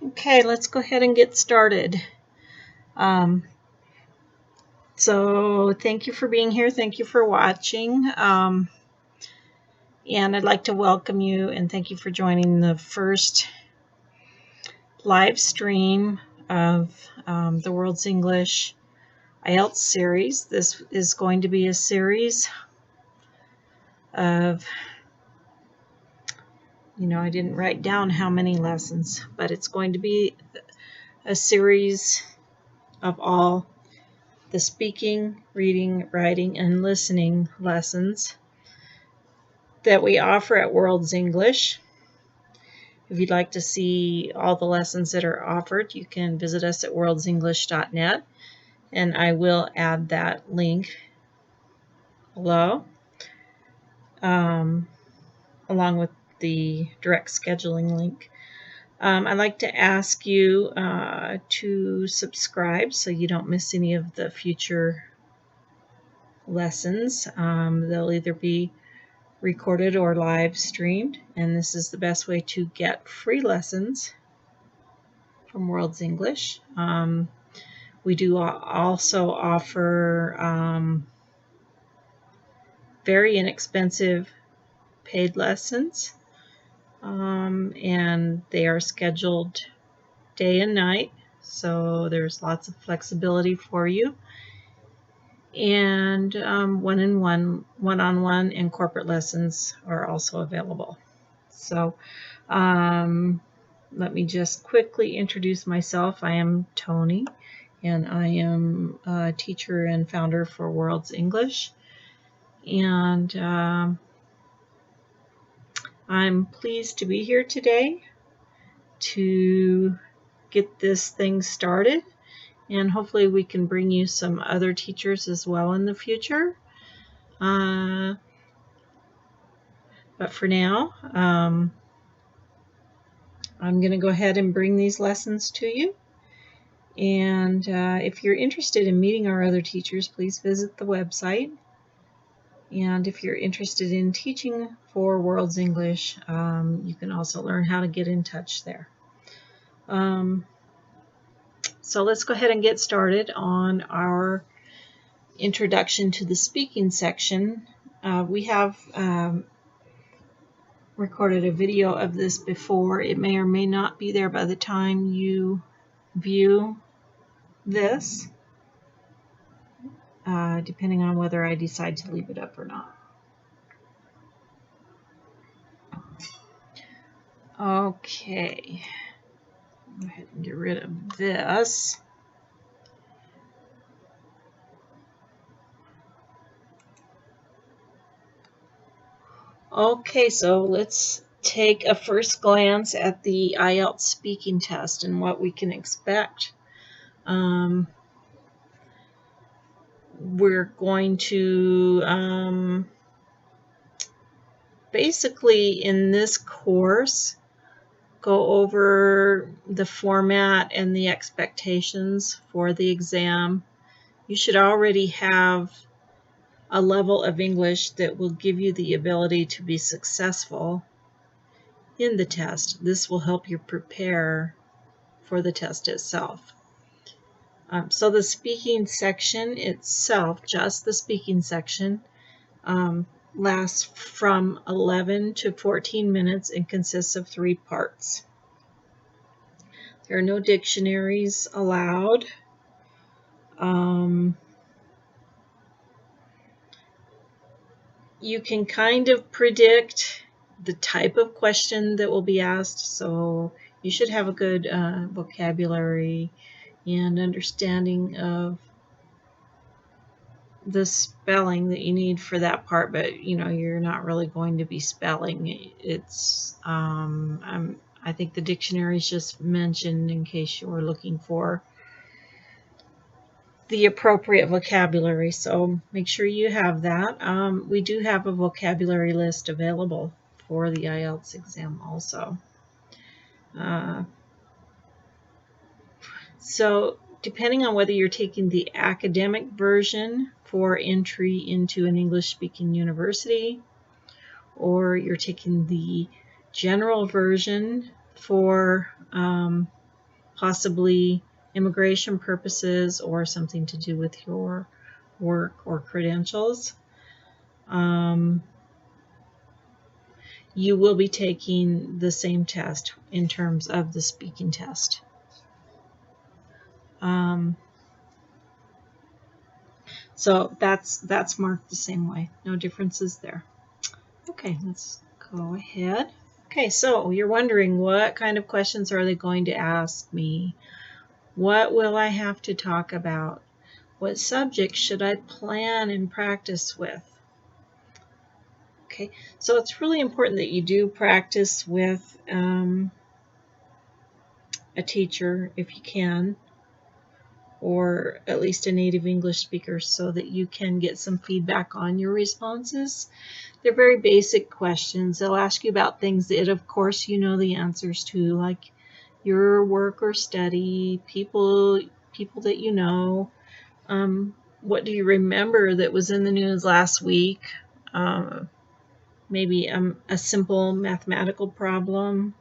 Okay, let's go ahead and get started. So thank you for being here. Thank you for watching. And I'd like to welcome you and thank you for joining the first live stream of the World's English IELTS series. This is going to be a series of, I didn't write down how many lessons, but it's going to be a series of all the speaking, reading, writing, and listening lessons that we offer at World's English. If you'd like to see all the lessons that are offered, you can visit us at worldsenglish.net, and I will add that link below, along with the direct scheduling link. I'd like to ask you to subscribe so you don't miss any of the future lessons. They'll either be recorded or live streamed, and this is the best way to get free lessons from World's English. We do also offer very inexpensive paid lessons, and they are scheduled day and night, so there's lots of flexibility for you. And one-on-one and corporate lessons are also available. So let me just quickly introduce myself. I am Tony, and I am a teacher and founder for World's English. And I'm pleased to be here today to get this thing started. And hopefully we can bring you some other teachers as well in the future. But for now, I'm going to go ahead and bring these lessons to you. And if you're interested in meeting our other teachers, please visit the website. And if you're interested in teaching for World's English, you can also learn how to get in touch there. So let's go ahead and get started on our introduction to the speaking section. We have recorded a video of this before. It may or may not be there by the time you view this, depending on whether I decide to leave it up or not. Okay. Go ahead and get rid of this. Okay, so let's take a first glance at the IELTS speaking test and what we can expect. We're going to basically in this course go over the format and the expectations for the exam. You should already have a level of English that will give you the ability to be successful in the test. This will help you prepare for the test itself. So the speaking section itself, just the speaking section, lasts from 11 to 14 minutes and consists of 3 parts. There are no dictionaries allowed. You can kind of predict the type of question that will be asked, so you should have a good vocabulary and understanding of the spelling that you need for that part, but you're not really going to be spelling. It's I think the dictionary is just mentioned in case you were looking for the appropriate vocabulary, so make sure you have that. We do have a vocabulary list available for the IELTS exam also. So depending on whether you're taking the academic version for entry into an English-speaking university, or you're taking the general version for possibly immigration purposes or something to do with your work or credentials. You will be taking the same test in terms of the speaking test. So that's marked the same way. No differences there. Okay, let's go ahead. Okay, so you're wondering what kind of questions are they going to ask me? What will I have to talk about? What subjects should I plan and practice with? Okay, so it's really important that you do practice with a teacher if you can, or at least a native English speaker, so that you can get some feedback on your responses. They're very basic questions. They'll ask you about things that, of course, you know the answers to, like your work or study, people that you know. What do you remember that was in the news last week? Maybe a simple mathematical problem.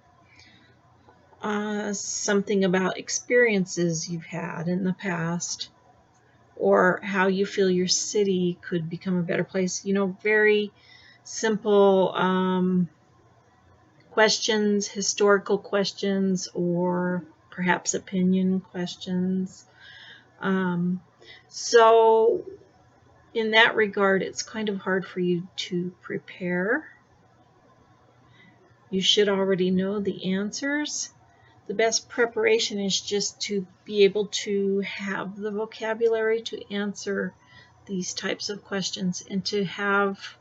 Something about experiences you've had in the past, or how you feel your city could become a better place. You know, very simple questions, historical questions, or perhaps opinion questions. So in that regard, it's kind of hard for you to prepare. You should already know the answers. The best preparation is just to be able to have the vocabulary to answer these types of questions and to have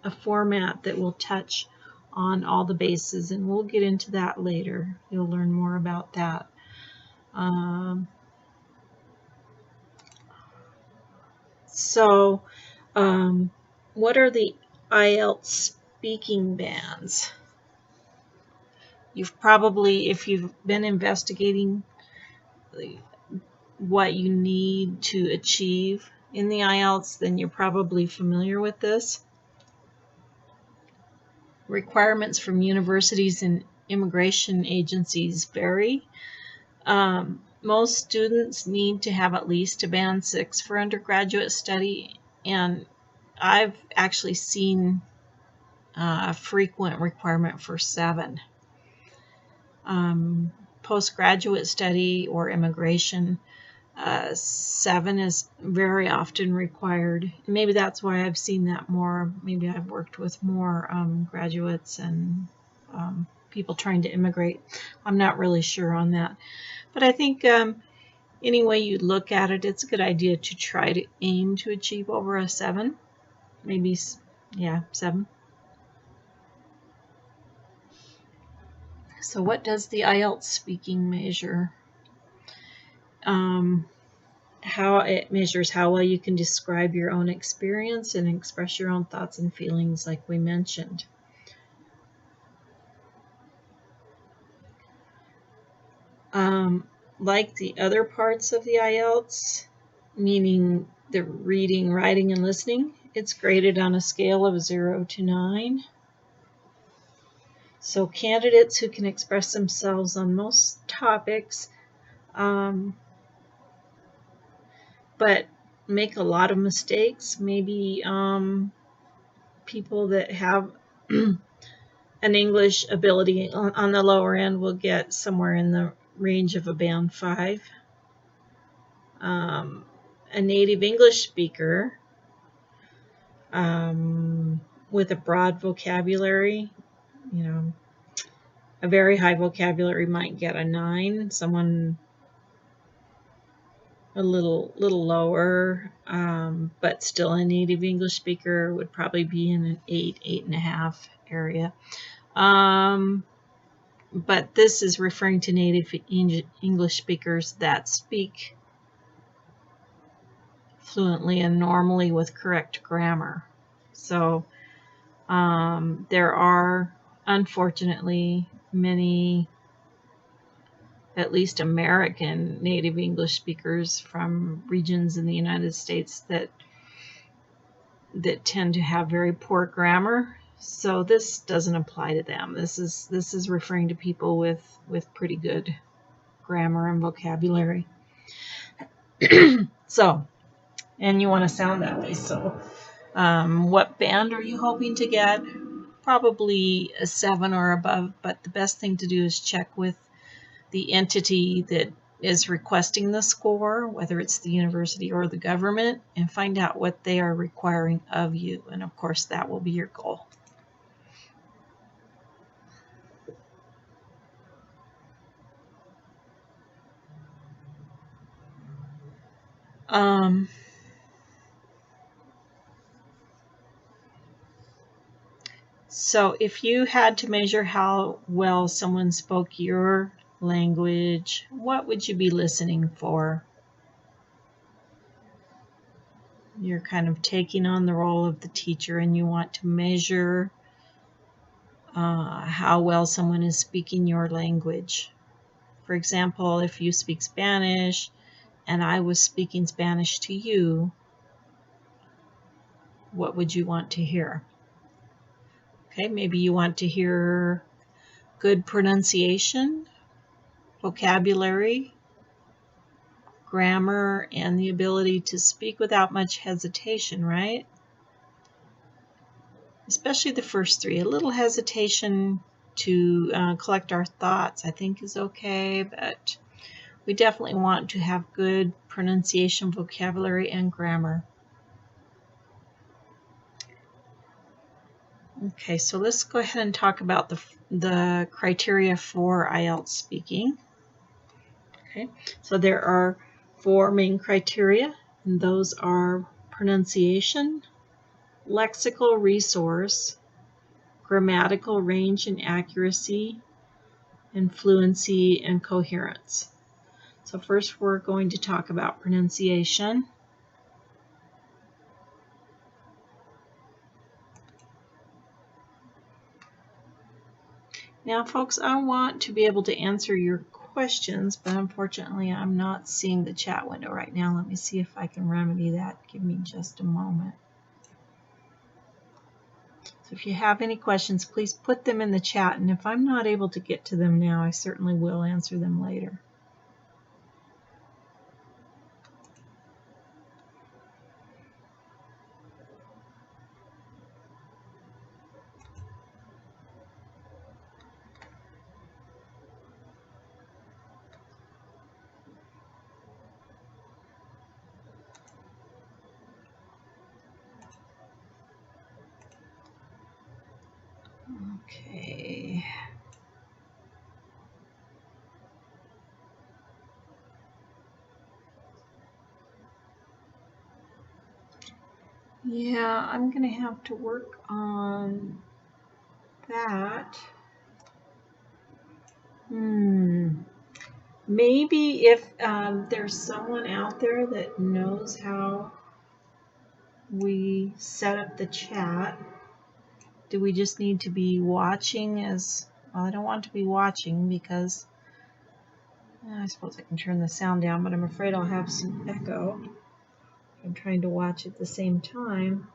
a format that will touch on all the bases, and we'll get into that later. You'll learn more about that. What are the IELTS speaking bands? You've probably, if you've been investigating what you need to achieve in the IELTS, then you're probably familiar with this. Requirements from universities and immigration agencies vary. Most students need to have at least a band 6 for undergraduate study, and I've actually seen a frequent requirement for 7. Postgraduate study or immigration, 7 is very often required. Maybe that's why I've seen that more. Maybe I've worked with more graduates and people trying to immigrate. I'm not really sure on that. But I think any way you look at it, it's a good idea to try to aim to achieve over a 7. Maybe, yeah, 7. So what does the IELTS speaking measure? How it measures how well you can describe your own experience and express your own thoughts and feelings, like we mentioned. Like the other parts of the IELTS, meaning the reading, writing, and listening, it's graded on a scale of 0 to 9. So candidates who can express themselves on most topics, but make a lot of mistakes, maybe people that have an English ability on the lower end will get somewhere in the range of a band 5. A native English speaker with a broad vocabulary, you know, a very high vocabulary might get a 9. Someone a little lower, but still a native English speaker would probably be in an 8, 8.5 area. But this is referring to native English speakers that speak fluently and normally with correct grammar. So there are, unfortunately, many, at least American native English speakers from regions in the United States that tend to have very poor grammar. So this doesn't apply to them. This is referring to people with pretty good grammar and vocabulary. So, and you want to sound that way. So, what band are you hoping to get? Probably a 7 or above, but the best thing to do is check with the entity that is requesting the score, whether it's the university or the government, and find out what they are requiring of you. And of course, that will be your goal. So if you had to measure how well someone spoke your language, what would you be listening for? You're kind of taking on the role of the teacher and you want to measure how well someone is speaking your language. For example, if you speak Spanish and I was speaking Spanish to you, what would you want to hear? Okay, maybe you want to hear good pronunciation, vocabulary, grammar, and the ability to speak without much hesitation, right? Especially the first three. A little hesitation to collect our thoughts, I think, is okay, but we definitely want to have good pronunciation, vocabulary, and grammar. Okay, so let's go ahead and talk about the criteria for IELTS speaking. Okay, so there are 4 main criteria, and those are pronunciation, lexical resource, grammatical range and accuracy, and fluency and coherence. So first we're going to talk about pronunciation. Now, folks, I want to be able to answer your questions, but unfortunately I'm not seeing the chat window right now. Let me see if I can remedy that. Give me just a moment. So if you have any questions, please put them in the chat, and if I'm not able to get to them now, I certainly will answer them later. Okay. Yeah, I'm going to have to work on that. Maybe if there's someone out there that knows how we set up the chat, do we just need to be watching as, well, I don't want to be watching because I suppose I can turn the sound down, but I'm afraid I'll have some echo. I'm trying to watch at the same time.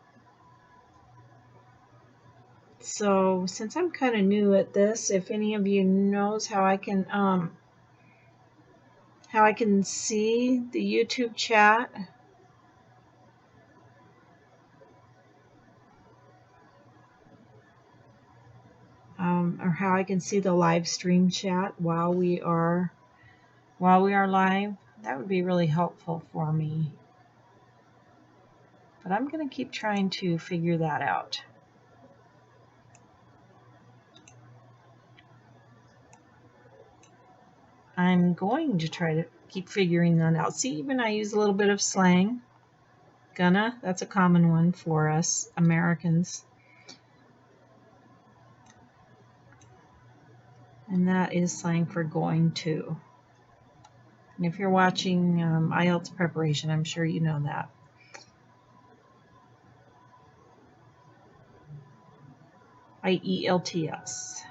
So since I'm kind of new at this, if any of you knows how I can see the YouTube chat, or how I can see the live stream chat while we are live, that would be really helpful for me. But I'm going to keep trying to figure that out. I'm going to try to keep figuring that out. See, even I use a little bit of slang. Gonna, that's a common one for us Americans. And that is slang for going to. And if you're watching IELTS preparation, I'm sure you know that. IELTS.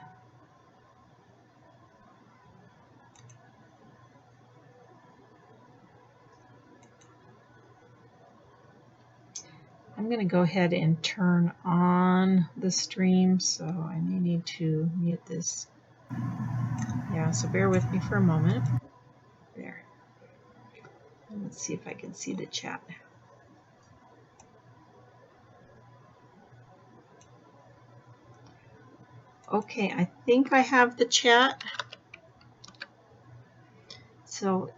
I'm going to go ahead and turn on the stream, so I may need to mute this. Yeah, so bear with me for a moment. Let's see if I can see the chat. Okay, I think I have the chat. So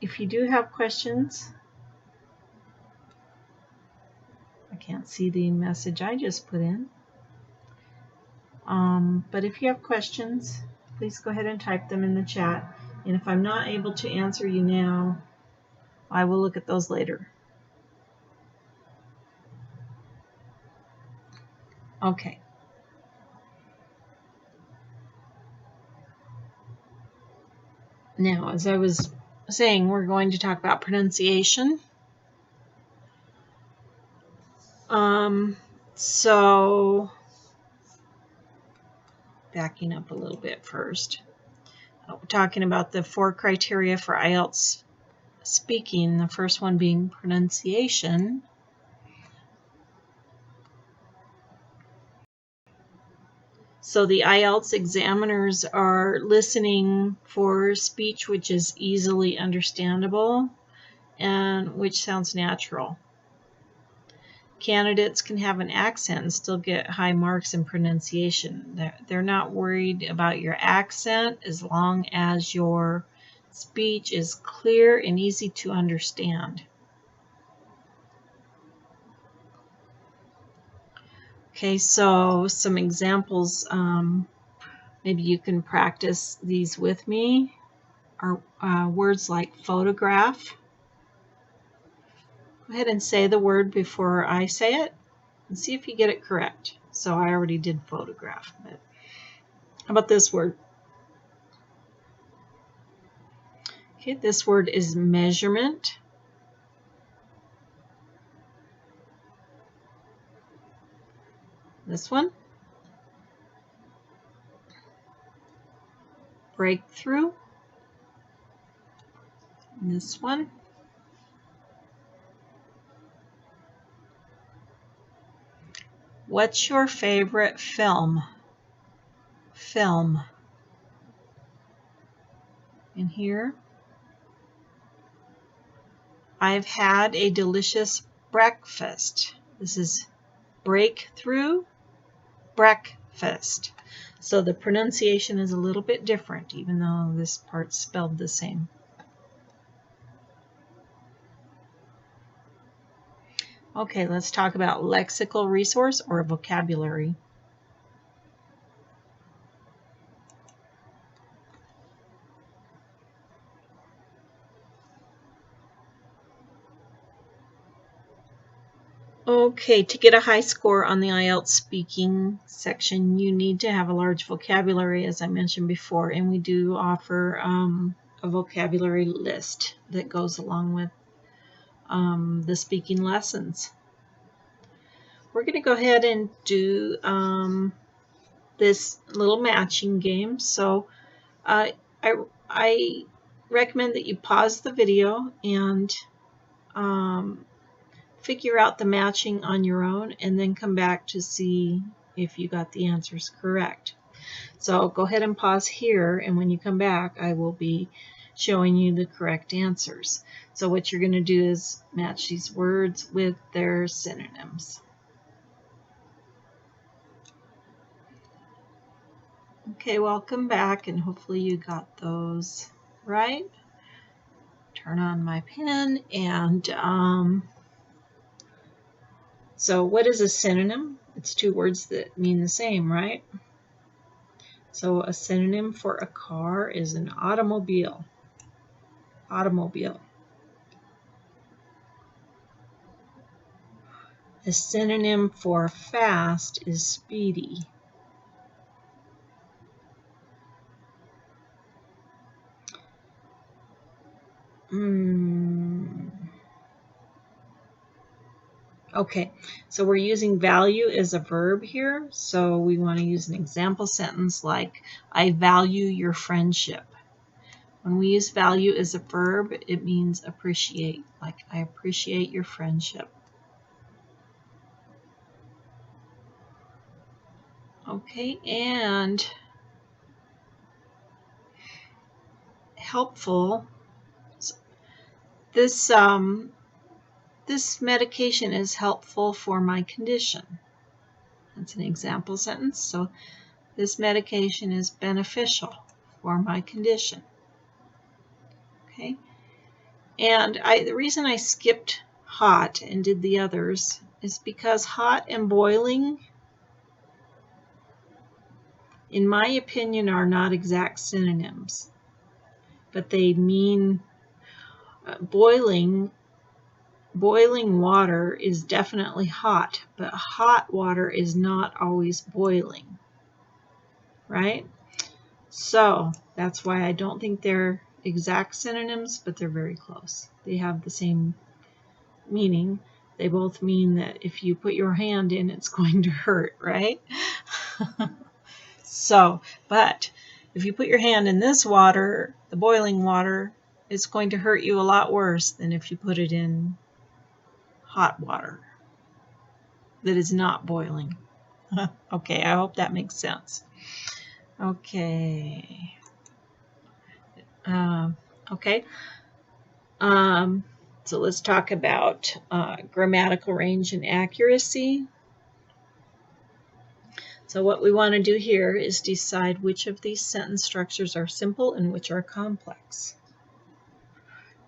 if you do have questions, I can't see the message I just put in. But if you have questions, please go ahead and type them in the chat. And if I'm not able to answer you now, I will look at those later. Okay. Now, as I was saying, we're going to talk about pronunciation. So, backing up a little bit first. We're talking about the 4 criteria for IELTS speaking, the first one being pronunciation. So the IELTS examiners are listening for speech which is easily understandable and which sounds natural. Candidates can have an accent and still get high marks in pronunciation. They're not worried about your accent as long as your speech is clear and easy to understand. Okay, so some examples, maybe you can practice these with me, are words like photograph. Go ahead and say the word before I say it and see if you get it correct. So I already did photograph, but how about this word? Okay, this word is measurement. This one, breakthrough. And this one, what's your favorite film? Film. And here, I've had a delicious breakfast. This is breakthrough, breakfast. So the pronunciation is a little bit different, even though this part's spelled the same. Okay, let's talk about lexical resource or vocabulary. Okay, to get a high score on the IELTS speaking section, you need to have a large vocabulary, as I mentioned before, and we do offer a vocabulary list that goes along with the speaking lessons. We're going to go ahead and do this little matching game. So I recommend that you pause the video and figure out the matching on your own and then come back to see if you got the answers correct. So go ahead and pause here, and when you come back I will be showing you the correct answers. So what you're going to do is match these words with their synonyms. Okay, welcome back, and hopefully you got those right. Turn on my pen, and so what is a synonym? It's 2 words that mean the same, right? So a synonym for a car is an automobile. Automobile. A synonym for fast is speedy. Okay, so we're using value as a verb here, so we want to use an example sentence like, I value your friendship. When we use value as a verb, it means appreciate, like I appreciate your friendship. Okay, and helpful. This medication is helpful for my condition. That's an example sentence. So this medication is beneficial for my condition. Okay. And the reason I skipped hot and did the others is because hot and boiling, in my opinion, are not exact synonyms, but they mean boiling water is definitely hot, but hot water is not always boiling, right? So that's why I don't think they're exact synonyms, but they're very close. They have the same meaning. They both mean that if you put your hand in, it's going to hurt, right? So, but if you put your hand in this water, the boiling water, it's going to hurt you a lot worse than if you put it in hot water that is not boiling. Okay, I hope that makes sense. Okay. Okay. So let's talk about grammatical range and accuracy. So what we want to do here is decide which of these sentence structures are simple and which are complex.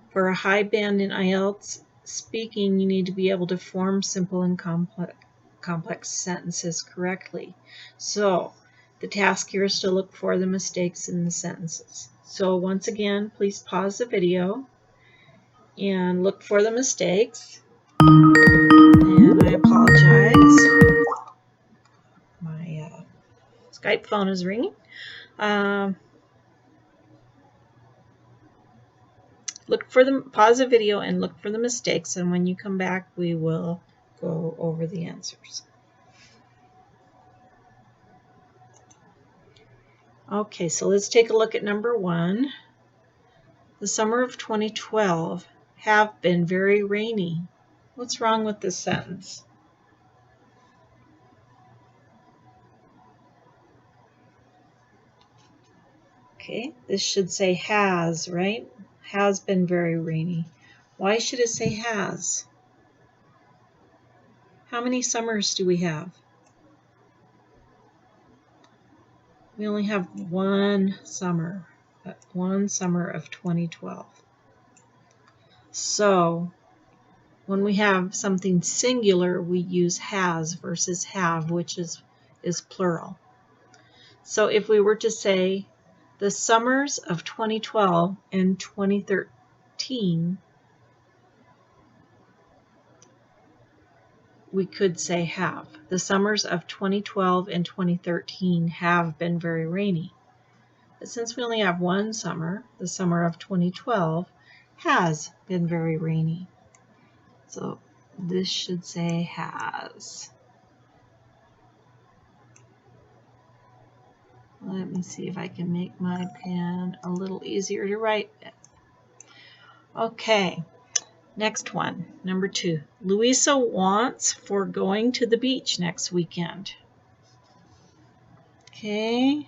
For a high band in IELTS speaking, you need to be able to form simple and complex sentences correctly. So the task here is to look for the mistakes in the sentences. So once again, please pause the video and look for the mistakes. And I apologize. My Skype phone is ringing. Pause the video and look for the mistakes, and when you come back, we will go over the answers. Okay, so let's take a look at number 1. The summer of 2012 have been very rainy. What's wrong with this sentence? Okay, this should say has, right? Has been very rainy. Why should it say has? How many summers do we have? We only have one summer of 2012. So when we have something singular, we use has versus have, which is plural. So if we were to say the summers of 2012 and 2013, we could say have. The summers of 2012 and 2013 have been very rainy. But since we only have one summer, the summer of 2012 has been very rainy. So this should say has. Let me see if I can make my pen a little easier to write with. Okay, next one, number 2. Louisa wants for going to the beach next weekend. Okay.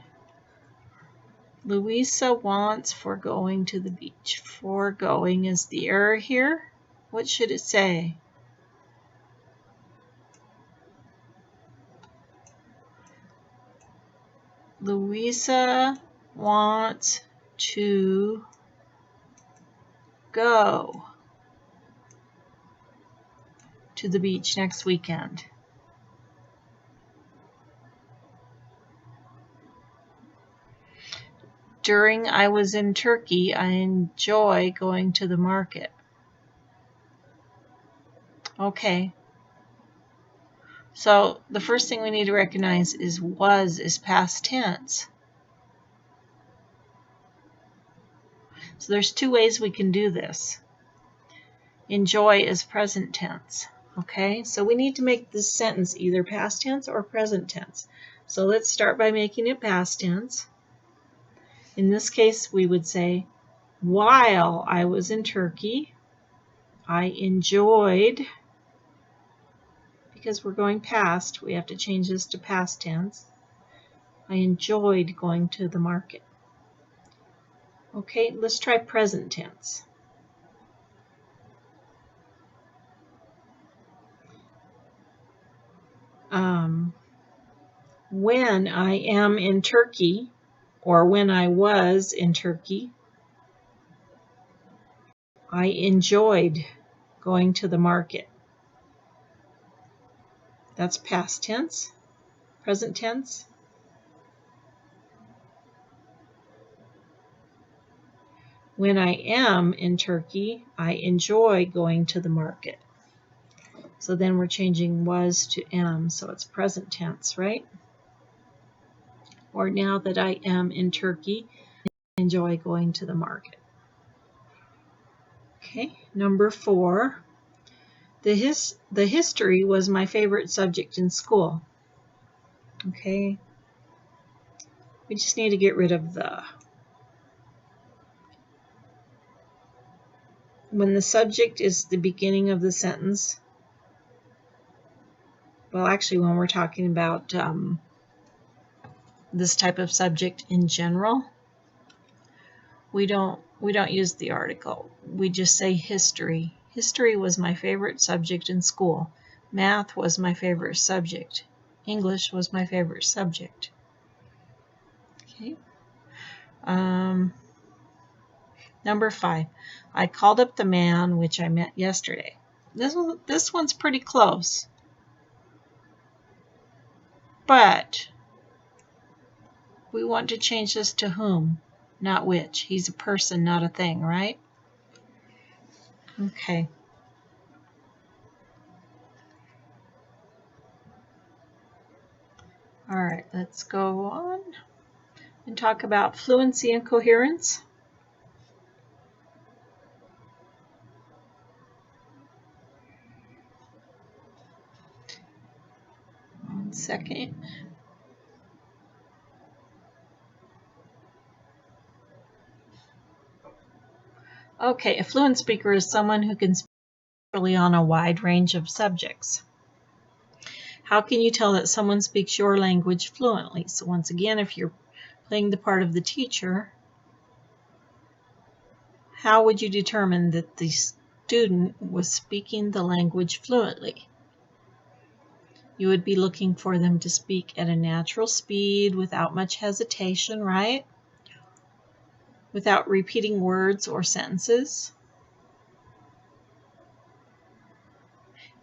Louisa wants for going to the beach. For going is the error here. What should it say? Louisa wants to go to the beach next weekend. During I was in Turkey, I enjoy going to the market. Okay. So the first thing we need to recognize is was is past tense. So there's 2 ways we can do this. Enjoy is present tense. Okay, so we need to make this sentence either past tense or present tense. So let's start by making it past tense. In this case, we would say, while I was in Turkey, I enjoyed, because we're going past, we have to change this to past tense. I enjoyed going to the market. Okay, let's try present tense. when I am in Turkey, or when I was in Turkey, I enjoyed going to the market. That's past tense. Present tense. When I am in Turkey, I enjoy going to the market. So then we're changing was to am, so it's present tense, right? Or now that I am in Turkey, I enjoy going to the market. Okay, number 4. The history was my favorite subject in school. Okay, we just need to get rid of the. When the subject is the beginning of the sentence, well, actually, when we're talking about this type of subject in general, we don't use the article. We just say history. History was my favorite subject in school. Math was my favorite subject. English was my favorite subject. Okay. Number 5. I called up the man which I met yesterday. This one's pretty close. But we want to change this to whom, not which. He's a person, not a thing, right? Okay. All right, let's go on and talk about fluency and coherence. One second. Okay, a fluent speaker is someone who can speak on a wide range of subjects. How can you tell that someone speaks your language fluently? So once again, if you're playing the part of the teacher, how would you determine that the student was speaking the language fluently? You would be looking for them to speak at a natural speed without much hesitation, right? Without repeating words or sentences.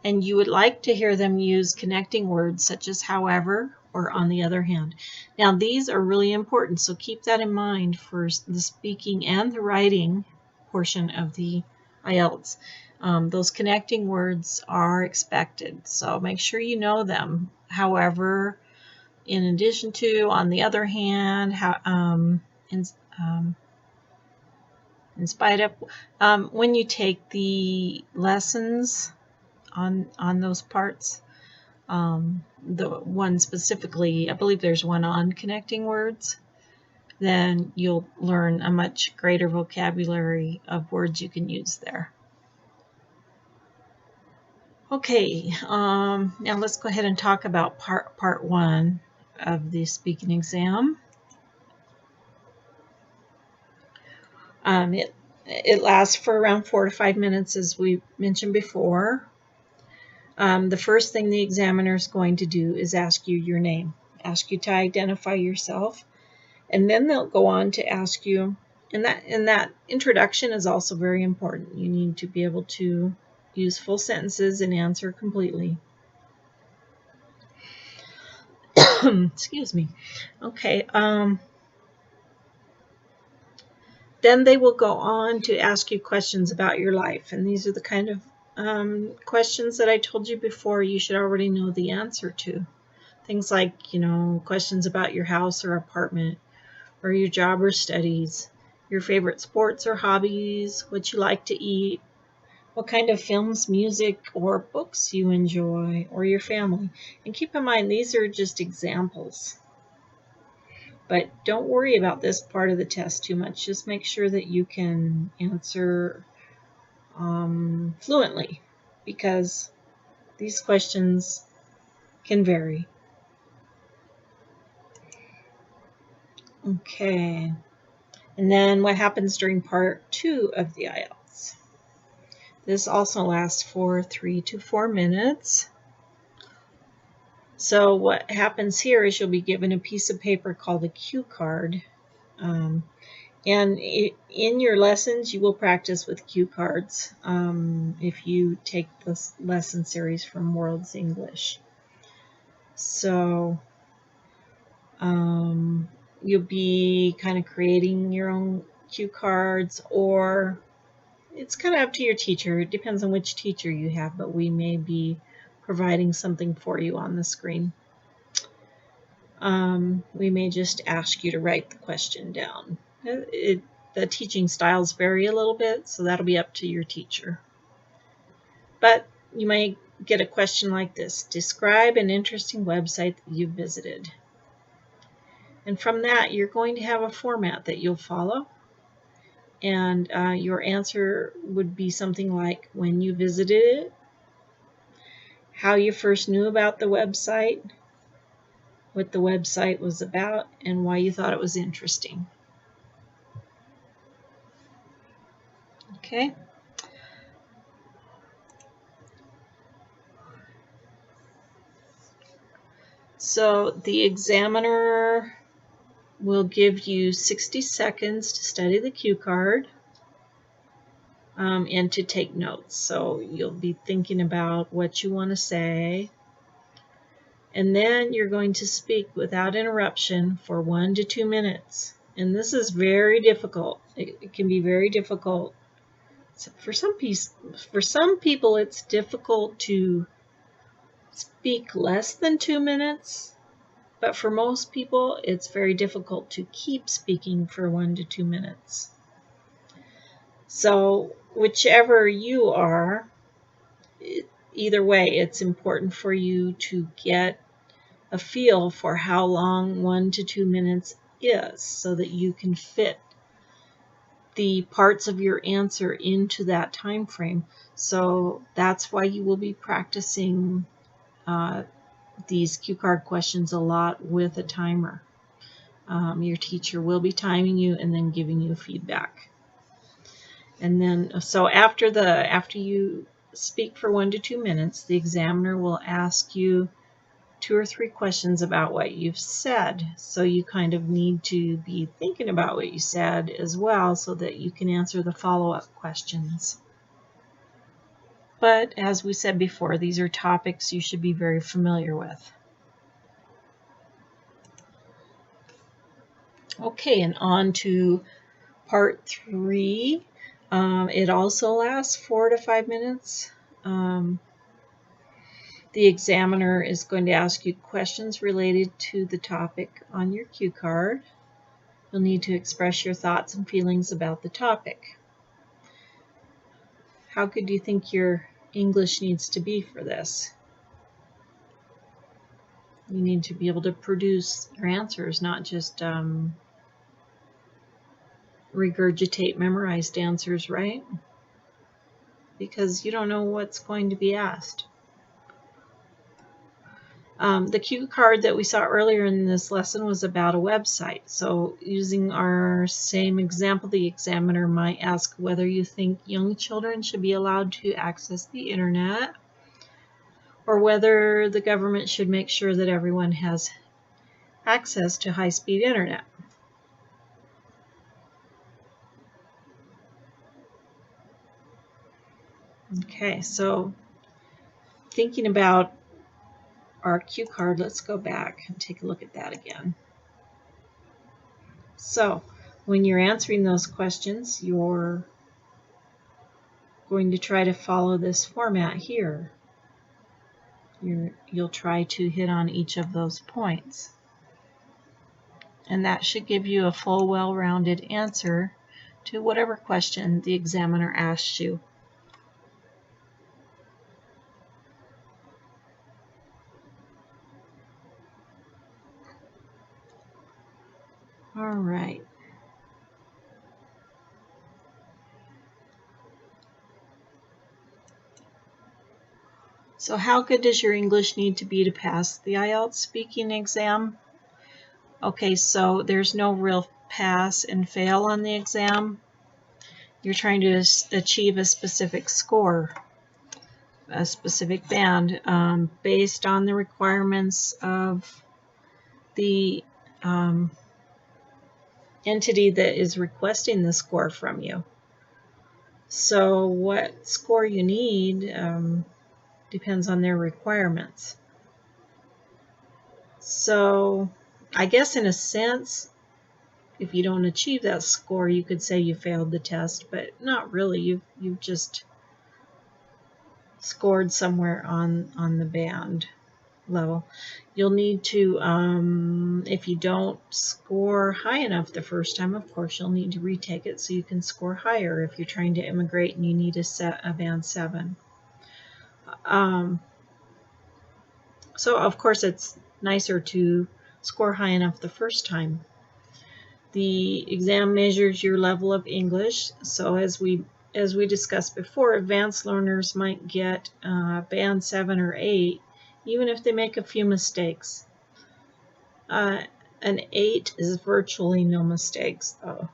And you would like to hear them use connecting words such as however or on the other hand. Now these are really important, so keep that in mind for the speaking and the writing portion of the IELTS. Those connecting words are expected, so make sure you know them. However, in addition to, on the other hand, in spite of, when you take the lessons on those parts, the one specifically, I believe there's one on connecting words, then you'll learn a much greater vocabulary of words you can use there. Okay, now let's go ahead and talk about part 1 of the speaking exam. It lasts for around 4 to 5 minutes, as we mentioned before. The first thing the examiner is going to do is ask you your name, ask you to identify yourself, and then they'll go on to ask you, and that introduction is also very important. You need to be able to use full sentences and answer completely. Excuse me. Okay. Then they will go on to ask you questions about your life, and these are the kind of questions that I told you before you should already know the answer to. Things like, questions about your house or apartment, or your job or studies, your favorite sports or hobbies, what you like to eat, what kind of films, music, or books you enjoy, or your family. And keep in mind, these are just examples. But don't worry about this part of the test too much. Just make sure that you can answer fluently, because these questions can vary. Okay. And then what happens during part 2 of the IELTS? This also lasts for 3 to 4 minutes. So what happens here is you'll be given a piece of paper called a cue card. And in your lessons, you will practice with cue cards if you take this lesson series from World's English. So you'll be kind of creating your own cue cards, or it's kind of up to your teacher. It depends on which teacher you have, but we may be providing something for you on the screen. We may just ask you to write the question down. The teaching styles vary a little bit, so that'll be up to your teacher. But you might get a question like this: describe an interesting website that you've visited. And from that, you're going to have a format that you'll follow. And your answer would be something like when you visited it, how you first knew about the website, what the website was about, and why you thought it was interesting. Okay. So the examiner will give you 60 seconds to study the cue card and to take notes. So you'll be thinking about what you want to say. And then you're going to speak without interruption for 1 to 2 minutes. And this is very difficult. It can be very difficult. So for some people, it's difficult to speak less than 2 minutes. But for most people, it's very difficult to keep speaking for 1 to 2 minutes. So whichever you are, either way, it's important for you to get a feel for how long 1 to 2 minutes is, so that you can fit the parts of your answer into that time frame. So that's why you will be practicing these cue card questions a lot with a timer. Your teacher will be timing you and then giving you feedback. And then, so after you speak for 1 to 2 minutes, the examiner will ask you 2 or 3 questions about what you've said. So you kind of need to be thinking about what you said as well, so that you can answer the follow-up questions. But as we said before, these are topics you should be very familiar with. Okay, and on to part 3. It also lasts 4 to 5 minutes. The examiner is going to ask you questions related to the topic on your cue card. You'll need to express your thoughts and feelings about the topic. How good do you think your English needs to be for this? You need to be able to produce your answers, not just regurgitate memorized answers, right? Because you don't know what's going to be asked. The cue card that we saw earlier in this lesson was about a website. So using our same example, the examiner might ask whether you think young children should be allowed to access the internet, or whether the government should make sure that everyone has access to high-speed internet. Okay, so thinking about our cue card, let's go back and take a look at that again. So when you're answering those questions, you're going to try to follow this format here. You'll try to hit on each of those points. And that should give you a full, well-rounded answer to whatever question the examiner asks you. All right. So how good does your English need to be to pass the IELTS speaking exam? Okay, so there's no real pass and fail on the exam. You're trying to achieve a specific score. a specific band based on the requirements of the entity that is requesting the score from you. So what score you need depends on their requirements. So I guess in a sense, if you don't achieve that score, you could say you failed the test, but not really. You've just scored somewhere on the band level. You'll need to, if you don't score high enough the first time, of course, you'll need to retake it so you can score higher if you're trying to immigrate and you need a band 7. So of course it's nicer to score high enough the first time. The exam measures your level of English. So as we discussed before, advanced learners might get band 7 or 8 even if they make a few mistakes. An 8 is virtually no mistakes, though.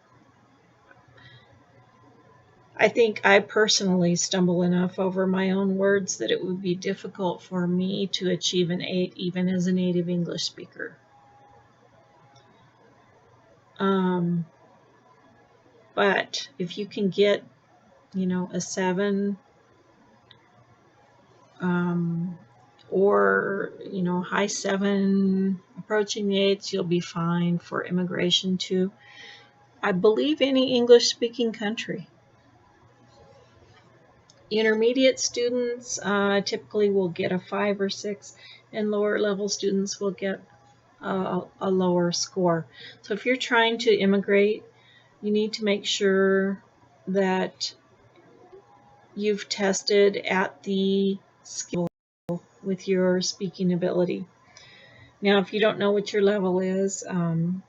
I think I personally stumble enough over my own words that it would be difficult for me to achieve an 8 even as a native English speaker. But if you can get, a 7, or, high 7, approaching the 8s, you'll be fine for immigration to, I believe, any English-speaking country. Intermediate students typically will get a 5 or 6, and lower level students will get a lower score. So if you're trying to immigrate, you need to make sure that you've tested at the skill with your speaking ability. Now, if you don't know what your level is,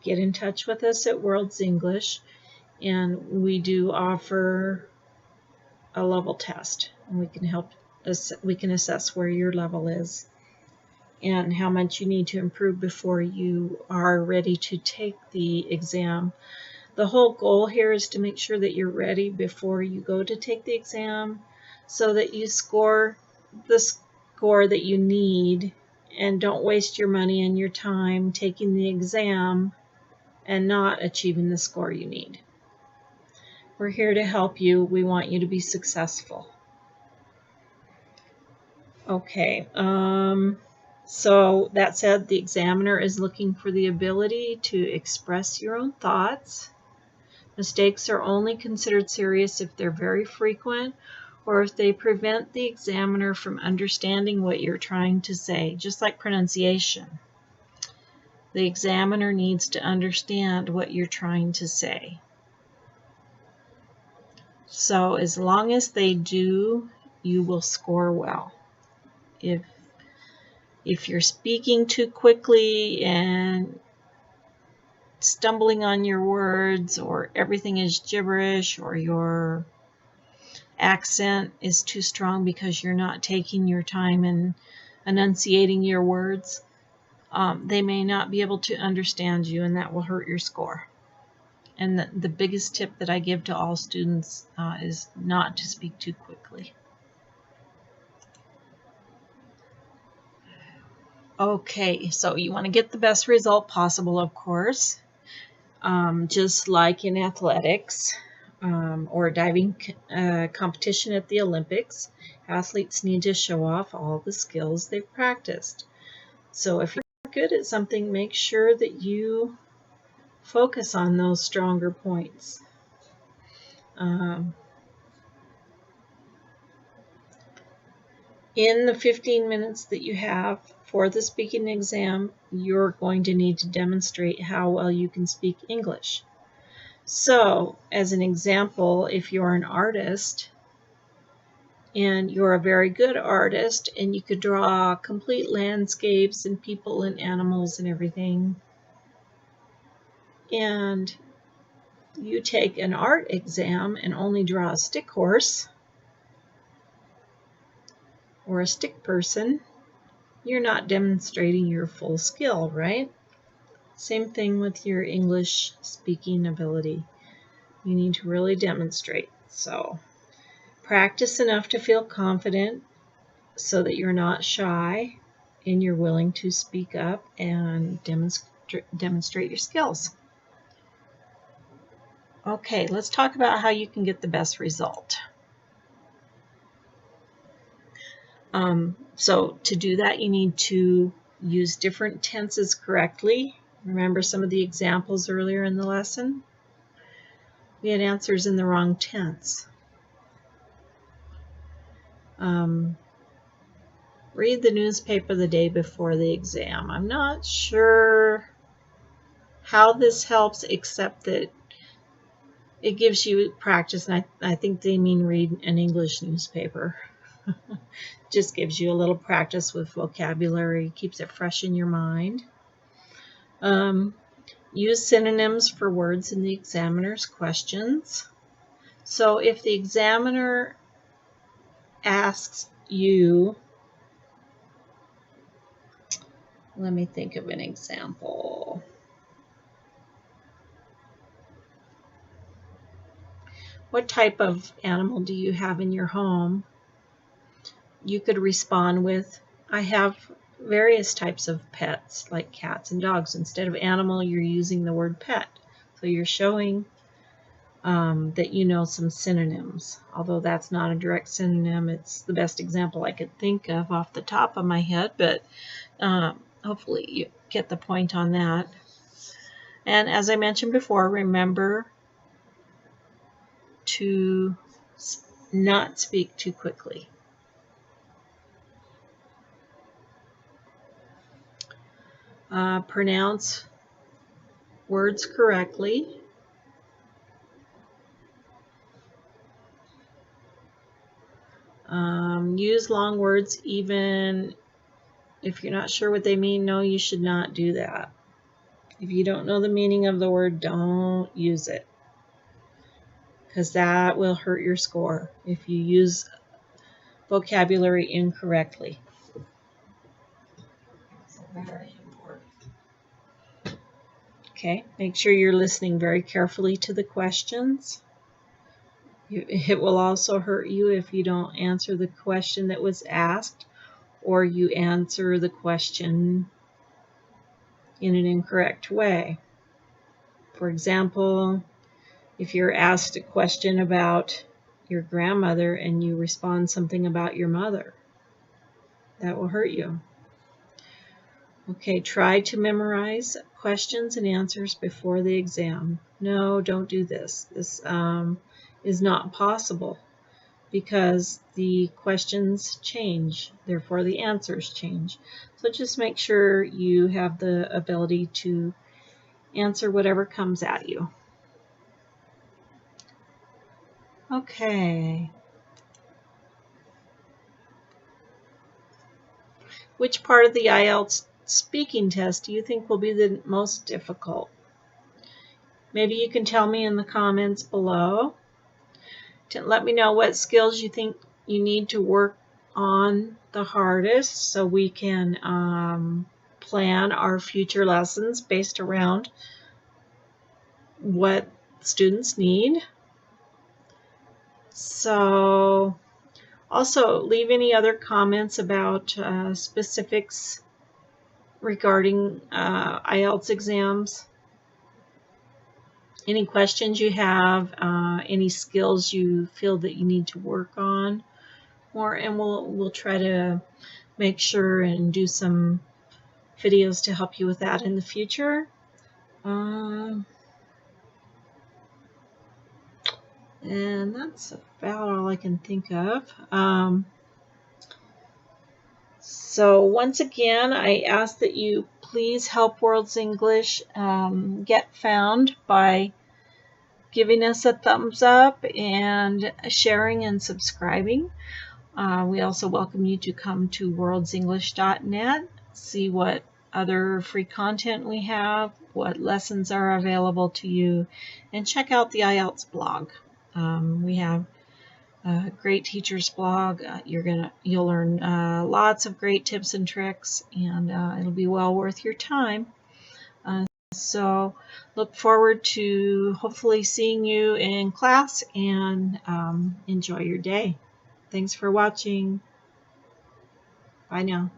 get in touch with us at World's English, and we do offer a level test, and we can help us. We can assess where your level is and how much you need to improve before you are ready to take the exam. The whole goal here is to make sure that you're ready before you go to take the exam, so that you score the score that you need and don't waste your money and your time taking the exam and not achieving the score you need. We're here to help you. We want you to be successful. Okay, so that said, the examiner is looking for the ability to express your own thoughts. Mistakes are only considered serious if they're very frequent or if they prevent the examiner from understanding what you're trying to say, just like pronunciation. The examiner needs to understand what you're trying to say. So as long as they do, you will score well. If you're speaking too quickly and stumbling on your words, or everything is gibberish, or your accent is too strong because you're not taking your time and enunciating your words, they may not be able to understand you, and that will hurt your score. And the biggest tip that I give to all students is not to speak too quickly. Okay, so you want to get the best result possible, of course. Just like in athletics or diving competition at the Olympics, athletes need to show off all the skills they've practiced. So if you're good at something, make sure that you focus on those stronger points. In the 15 minutes that you have for the speaking exam, you're going to need to demonstrate how well you can speak English. So, as an example, if you're an artist and you're a very good artist and you could draw complete landscapes and people and animals and everything, and you take an art exam and only draw a stick horse or a stick person, you're not demonstrating your full skill, right? Same thing with your English speaking ability. You need to really demonstrate. So practice enough to feel confident. so that you're not shy and you're willing to speak up and demonstrate your skills. Okay, let's talk about how you can get the best result. So to do that, you need to use different tenses correctly. Remember some of the examples earlier in the lesson? We had answers in the wrong tense. Read the newspaper the day before the exam. I'm not sure how this helps, except that it gives you practice, and I think they mean read an English newspaper. Just gives you a little practice with vocabulary, keeps it fresh in your mind. Use synonyms for words in the examiner's questions. So if the examiner asks you, let me think of an example. What type of animal do you have in your home? You could respond with, I have various types of pets, like cats and dogs. Instead of animal, you're using the word pet. So you're showing that you know some synonyms. Although that's not a direct synonym, it's the best example I could think of off the top of my head, but hopefully you get the point on that. And as I mentioned before, remember to not speak too quickly. Pronounce words correctly. Use long words even if you're not sure what they mean. No, you should not do that. If you don't know the meaning of the word, don't use it, because that will hurt your score if you use vocabulary incorrectly. It's very important. Okay, make sure you're listening very carefully to the questions. It will also hurt you if you don't answer the question that was asked, or you answer the question in an incorrect way. For example, if you're asked a question about your grandmother and you respond something about your mother, that will hurt you. Okay, try to memorize questions and answers before the exam. No, don't do this. This is not possible because the questions change, therefore the answers change. So just make sure you have the ability to answer whatever comes at you. Okay. Which part of the IELTS speaking test do you think will be the most difficult? Maybe you can tell me in the comments below. Let me know what skills you think you need to work on the hardest so we can plan our future lessons based around what students need. So also leave any other comments about specifics regarding IELTS exams. Any questions you have, any skills you feel that you need to work on more, and we'll try to make sure and do some videos to help you with that in the future. And that's about all I can think of. So once again, I ask that you please help World's English get found by giving us a thumbs up and sharing and subscribing. We also welcome you to come to worldsenglish.net, see what other free content we have, what lessons are available to you, and check out the IELTS blog. We have a great teacher's blog. You'll learn lots of great tips and tricks, and it'll be well worth your time. So look forward to hopefully seeing you in class, and enjoy your day. Thanks for watching. Bye now.